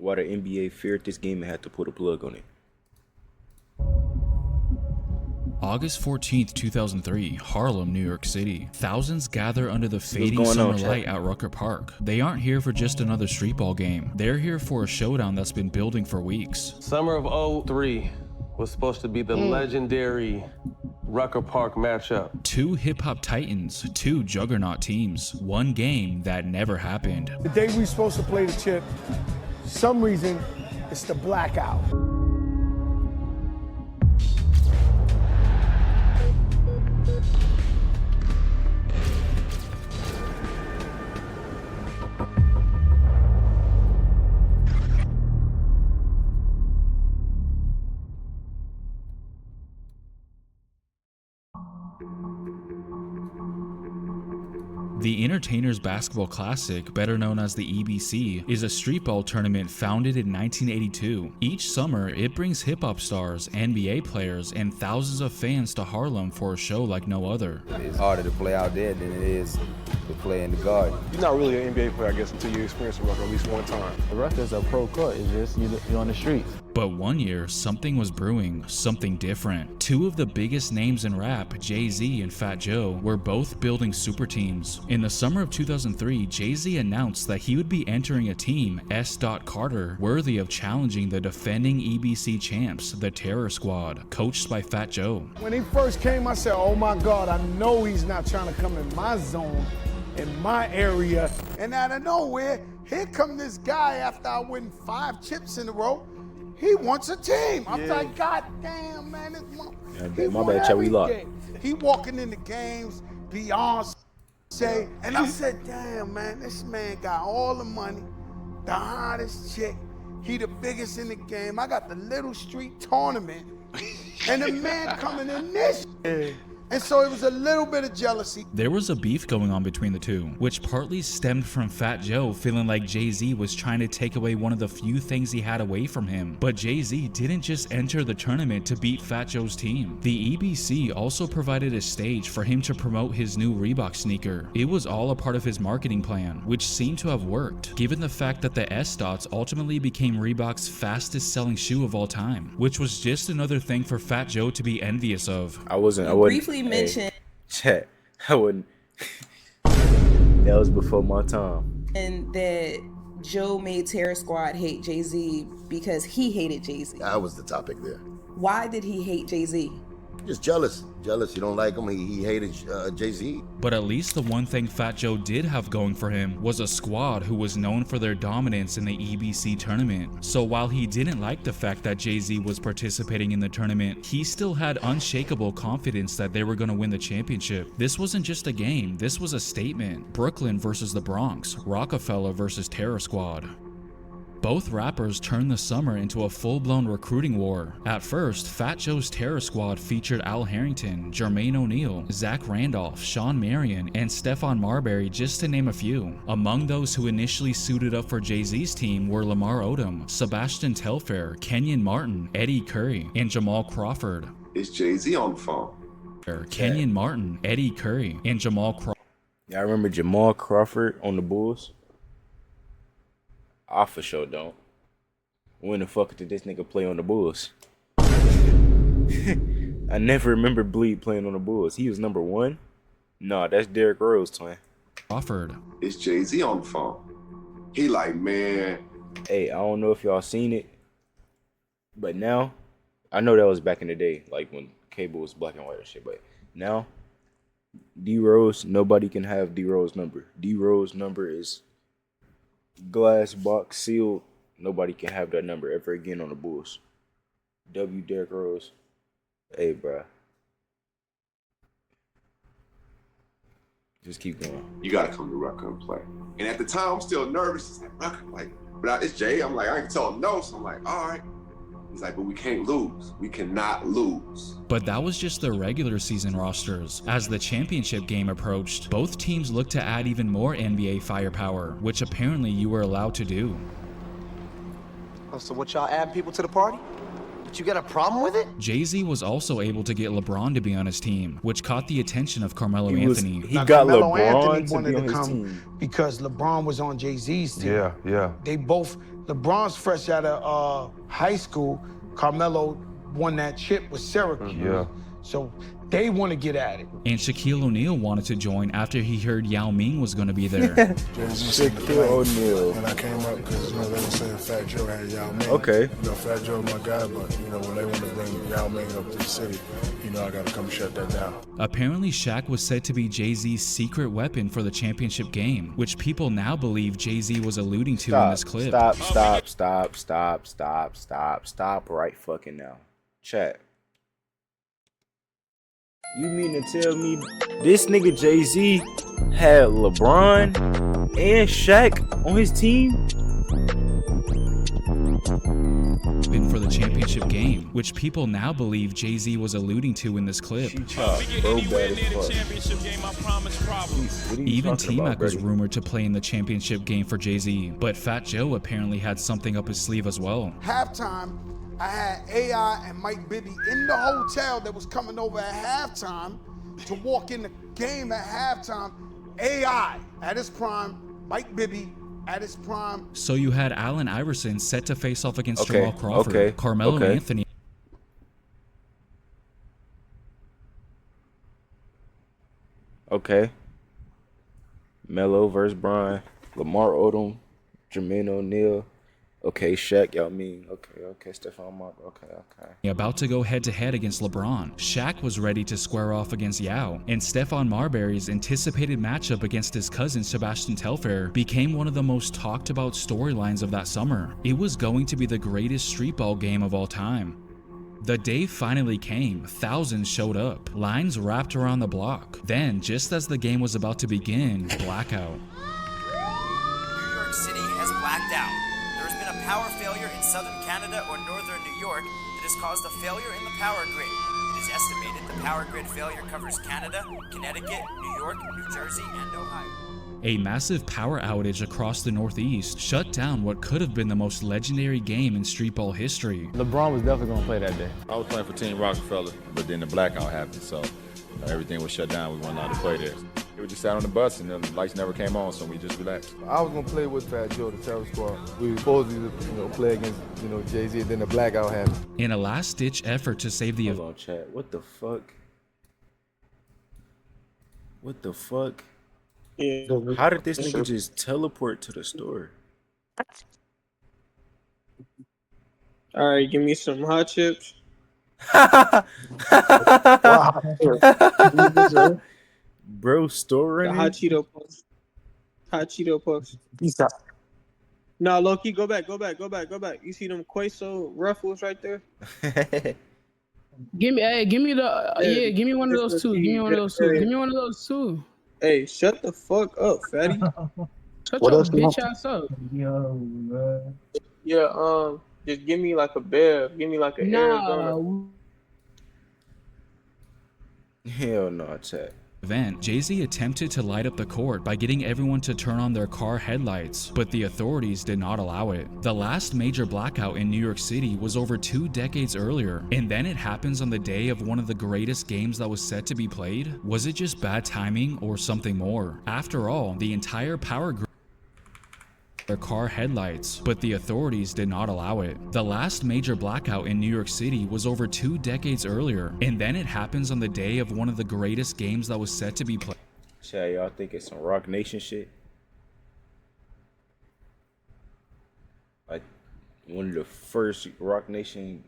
why the NBA feared this game and had to put a plug on it. August 14th, 2003, Harlem, New York City. Thousands gather under the fading going summer on, light at Rucker Park. They aren't here for just another street ball game. They're here for a showdown that's been building for weeks. Summer of '03 was supposed to be the legendary Rucker Park matchup. Two hip-hop titans, two juggernaut teams, one game that never happened. The day we supposed to play the chip, some reason it's the blackout. The Entertainers Basketball Classic, better known as the EBC, is a street ball tournament founded in 1982. Each summer, it brings hip-hop stars, NBA players, and thousands of fans to Harlem for a show like no other. It's harder to play out there than it is to play in the garden. You're not really an NBA player, I guess, until you experience a Rucker at least one time. The Rucker's a pro court, it's just you're on the streets. But one year, something was brewing, something different. Two of the biggest names in rap, Jay-Z and Fat Joe, were both building super teams. In the summer of 2003, Jay-Z announced that he would be entering a team, S. Carter, worthy of challenging the defending EBC champs, the Terror Squad, coached by Fat Joe. When he first came, I said, oh my God, I know he's not trying to come in my zone, in my area. And out of nowhere, here come this guy after I win 5 chips in a row. He wants a team. I'm like, God damn, man. My bad, Chad, we lost. He walking in the games, Beyonce, and I said, damn, man, this man got all the money, the hottest chick. He the biggest in the game. I got the little street tournament, and the man coming in this. And so it was a little bit of jealousy. There was a beef going on between the two, which partly stemmed from Fat Joe feeling like Jay-Z was trying to take away one of the few things he had away from him. But Jay-Z didn't just enter the tournament to beat Fat Joe's team. The EBC also provided a stage for him to promote his new Reebok sneaker. It was all a part of his marketing plan, which seemed to have worked, given the fact that the S-Dots ultimately became Reebok's fastest selling shoe of all time, which was just another thing for Fat Joe to be envious of. I wouldn't briefly mentioned chat. I wouldn't. That was before my time. and that Joe made Terror Squad hate Jay-Z because he hated Jay-Z. That was the topic there. Why did he hate Jay-Z? Just jealous. Jealous. You don't like him. He hated Jay-Z. But at least the one thing Fat Joe did have going for him was a squad who was known for their dominance in the EBC tournament. So while he didn't like the fact that Jay-Z was participating in the tournament, he still had unshakable confidence that they were going to win the championship. This wasn't just a game, this was a statement. Brooklyn versus the Bronx, Rockefeller versus Terror Squad. Both rappers turned the summer into a full-blown recruiting war. At first, Fat Joe's Terror Squad featured Al Harrington, Jermaine O'Neal, Zach Randolph, Sean Marion, and Stephon Marbury, just to name a few. Among those who initially suited up for Jay-Z's team were Lamar Odom, Sebastian Telfair, Kenyon Martin, Eddie Curry, and Jamal Crawford. It's Jay-Z on the phone. Kenyon Martin, Eddie Curry, and Jamal Crawford. Yeah, I remember Jamal Crawford on the Bulls. I for sure don't. When the fuck did this nigga play on the Bulls? I never remember Bleed playing on the Bulls. He was number 1? Nah, that's Derrick Rose, twin. Crawford. It's Jay-Z on the phone. He like, man. Hey, I don't know if y'all seen it, but now, I know that was back in the day, like when cable was black and white and shit, but now, D-Rose, nobody can have D-Rose number. D-Rose number is glass box sealed. Nobody can have that number ever again on the Bulls. W. Derrick Rose. Hey, bruh. Just keep going. You gotta come to Rucker and play. And at the time, I'm still nervous. It's like, Rucker, like, but it's Jay. I'm like, I ain't tell him no. So I'm like, all right. He's like, but we can't lose. We cannot lose. But that was just the regular season rosters. As the championship game approached, both teams looked to add even more NBA firepower, which apparently you were allowed to do. Oh, so what, y'all adding people to the party? But you got a problem with it? Jay-Z was also able to get LeBron to be on his team, which caught the attention of Carmelo Anthony. He got Carmelo LeBron Anthony to wanted be on to his come team. because LeBron was on Jay-Z's team. Yeah, yeah. They both, LeBron's fresh out of high school. Carmelo won that chip with Syracuse. Yeah. So they want to get at it. And Shaquille O'Neal wanted to join after he heard Yao Ming was going to be there. Shaquille O'Neal. When I came up, because they were saying Fat Joe had Yao Ming. Okay. Fat Joe my guy, but when they want to bring Yao Ming up to the city, I got to come shut that down. Apparently, Shaq was said to be Jay-Z's secret weapon for the championship game, which people now believe Jay-Z was alluding to in this clip. Stop right fucking now. Chat. You mean to tell me this nigga Jay-Z had LeBron and Shaq on his team? For the championship game, which people now believe Jay-Z was alluding to in this clip. Even T-Mac was rumored to play in the championship game for Jay-Z, but Fat Joe apparently had something up his sleeve as well. Halftime, I had AI and Mike Bibby in the hotel that was coming over at halftime to walk in the game at halftime. AI at his prime, Mike Bibby at his prime. So you had Allen Iverson set to face off against Jamal Crawford, Carmelo Anthony. Okay. Melo versus Bron, Lamar Odom, Jermaine O'Neal. Okay, Shaq, Yao Ming. Okay, Stephon Marbury. Okay. About to go head-to-head against LeBron, Shaq was ready to square off against Yao, and Stephon Marbury's anticipated matchup against his cousin Sebastian Telfair became one of the most talked about storylines of that summer. It was going to be the greatest street ball game of all time. The day finally came, thousands showed up, lines wrapped around the block. Then, just as the game was about to begin, blackout. New York City has blacked out. Power failure in southern Canada or northern New York that has caused a failure in the power grid. It is estimated the power grid failure covers Canada, Connecticut, New York, New Jersey, and Ohio. A massive power outage across the Northeast shut down what could have been the most legendary game in street ball history. LeBron was definitely going to play that day. I was playing for Team Rockefeller, but then the blackout happened, so everything was shut down. We weren't allowed to play there. We just sat on the bus and the lights never came on, so we just relaxed. I was gonna play with Fat Joe, the Terror Squad. We were supposed to, play against, Jay-Z, and then the blackout happened. In a last-ditch effort to save the Hold on, chat. What the fuck? What the fuck? Yeah. How did this nigga just teleport to the store? All right, give me some hot chips. Bro, store running? Hot Cheeto puffs. Hot Cheeto puffs. Nah, Loki, go back. You see them queso ruffles right there? Give me one of those two. Give me one of those two. Hey, shut the fuck up, fatty. Shut your bitch ass up. Yeah, just give me like a bear. Give me like a Arizona. Hell no, chat. Event, Jay-Z attempted to light up the court by getting everyone to turn on their car headlights, but the authorities did not allow it. The last major blackout in New York City was over 2 decades earlier, and then it happens on the day of one of the greatest games that was set to be played? Was it just bad timing or something more? After all, the entire power grid their car headlights, but the authorities did not allow it. The last major blackout in New York City was over 2 decades earlier, and then it happens on the day of one of the greatest games that was set to be played. Chat, y'all think it's some Rock Nation shit? Like one of the first Rock Nation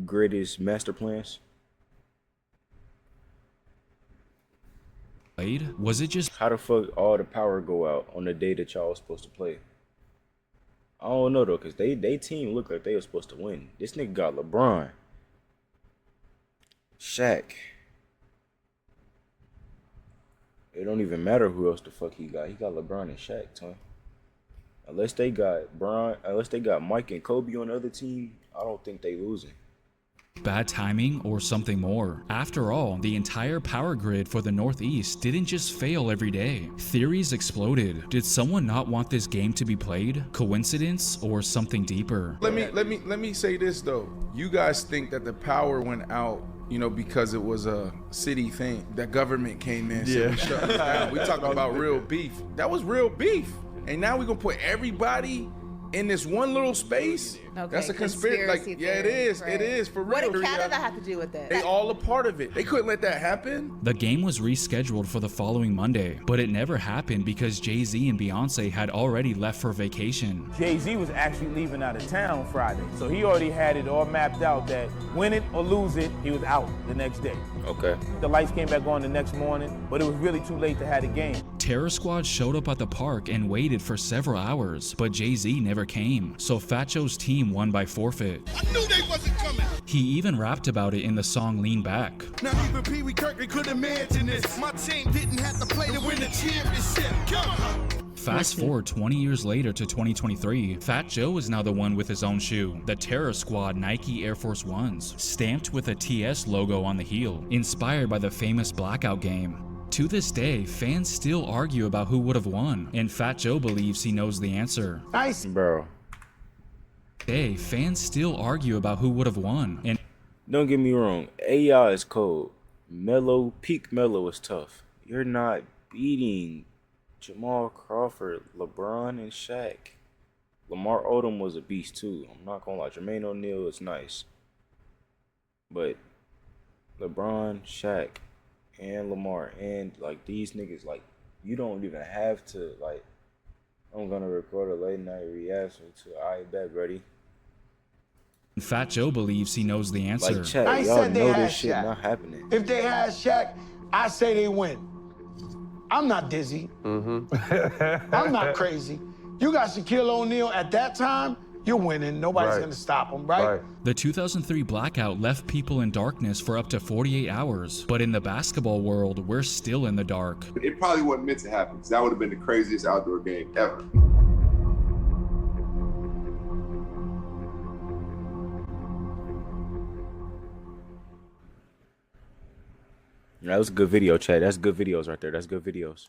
greatest master plans? Was it just how the fuck all the power go out on the day that y'all was supposed to play? I don't know though, cause they team looked like they were supposed to win. This nigga got LeBron, Shaq. It don't even matter who else the fuck he got. He got LeBron and Shaq, son. Unless they got Mike and Kobe on the other team, I don't think they losing. Bad timing or something more? After all, the entire power grid for the Northeast didn't just fail every day. Theories exploded. Did someone not want this game to be played? Coincidence or something deeper? Let me say this though. You guys think that the power went out, you know, because it was a city thing. That government came in, said we shut it down. We talking about real beef. That was real beef. And now we're gonna put everybody in this one little space. Okay, that's a conspiracy. Like, yeah, it is. Right. It is for real. What did Canada have to do with it? They all a part of it. They couldn't let that happen. The game was rescheduled for the following Monday, but it never happened because Jay-Z and Beyonce had already left for vacation. Jay-Z was actually leaving out of town Friday, so he already had it all mapped out that win it or lose it, he was out the next day. Okay. The lights came back on the next morning, but it was really too late to have the game. Terror Squad showed up at the park and waited for several hours, but Jay-Z never came, so Fat Joe's team won by forfeit. I knew they wasn't coming. He even rapped about it in the song Lean Back. Now even Pee Wee Kirkland could imagine this. My team didn't have to play to win the championship. Come on. Fast forward 20 years later to 2023, Fat Joe is now the one with his own shoe, the Terror Squad Nike Air Force Ones, stamped with a TS logo on the heel, inspired by the famous Blackout game. To this day, fans still argue about who would have won, and Fat Joe believes he knows the answer. Nice, bro. Today, fans still argue about who would have won, and don't get me wrong, AI is cold. Melo, peak Melo is tough. You're not beating Jamal Crawford, LeBron, and Shaq. Lamar Odom was a beast too. I'm not gonna lie. Jermaine O'Neal is nice, but LeBron, Shaq, and Lamar, and like these niggas, like you don't even have to like. I'm gonna record a late night reaction to I Bet Ready. Fat Joe believes he knows the answer. Like chat, y'all know this shit not happening. If they had Shaq, I say they win. I'm not dizzy. I'm not crazy. You got Shaquille O'Neal at that time, you're winning. Nobody's gonna stop him, right? The 2003 blackout left people in darkness for up to 48 hours, but in the basketball world, we're still in the dark. It probably wasn't meant to happen, because that would have been the craziest outdoor game ever. That was a good video, chat. That's good videos right there. That's good videos.